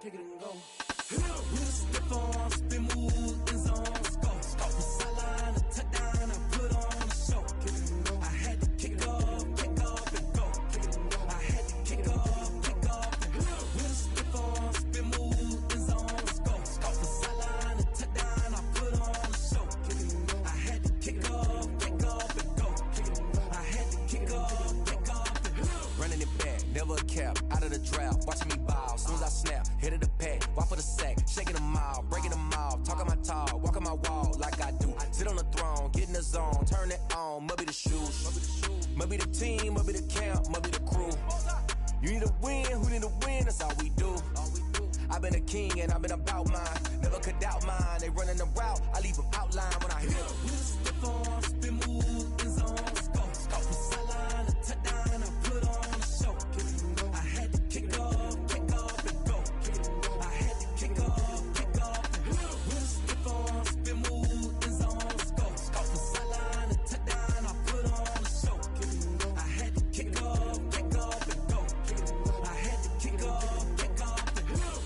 Speaker 8: Kick it and go. With a stiff on, spin move, in zone, let's go. From sideline to touchdown, I put on a show. I had to kick off and go. I had to kick off and go. With a stiff on, spin move, in zone, let's go. From sideline to touchdown, I put on a show. I had to kick off and go. I had to kick off and go.
Speaker 9: Running it back, never a cap, out of the draft, watching me ball. Soon as I snap, head of the pack, walk for the sack, shaking them all, breaking them off, talking my talk, walking my wall like I do. Sit on the throne, get in the zone, turn it on, must be the shoes, must be the team, must be the camp, must be the crew. You need a win, who need a win, that's all we do. I've been a king and I've been about mine, never could doubt mine. They running the route, I leave them outline when I hit them.
Speaker 8: With a stiff on, spin move, in zone, let's go. From sideline to touchdown, I put on a show. I had to kick off and go. I had to kick off and go. With a stiff on, spin move, in zone, let's go. From sideline to touchdown, I put on a show. I had to kick off and go. I had to kick off and go.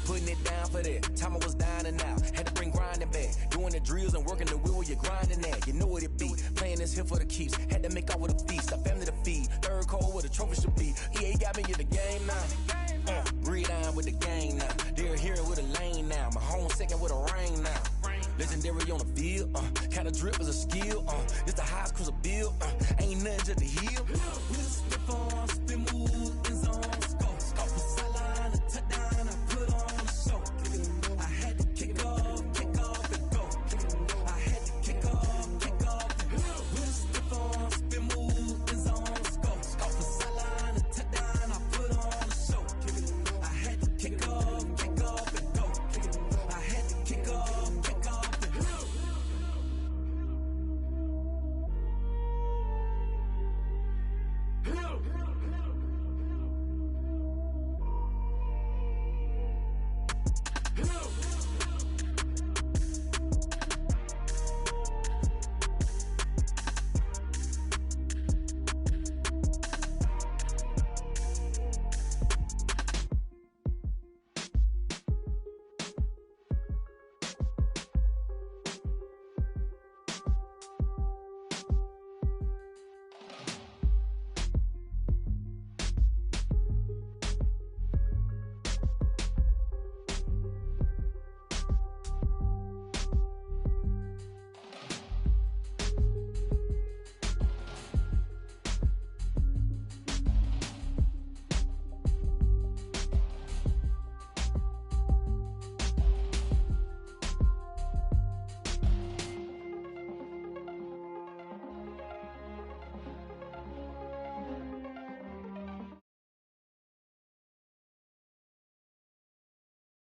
Speaker 9: Putting it down for that, time I was down and out. Had to bring grinding back, doing the drills and working the wheel where you're grinding at. You know what it be, playing this here for the keeps. Had to make off with a feast, a family to feed. Third cold where the trophy should be. EA got me in the game now. Breed on with the gang now. They're here with a lane now. My home second with a rain now. Legendary on the field, kinda drip is a skill. It's the highest cruiser bill, ain't nothing just to heal.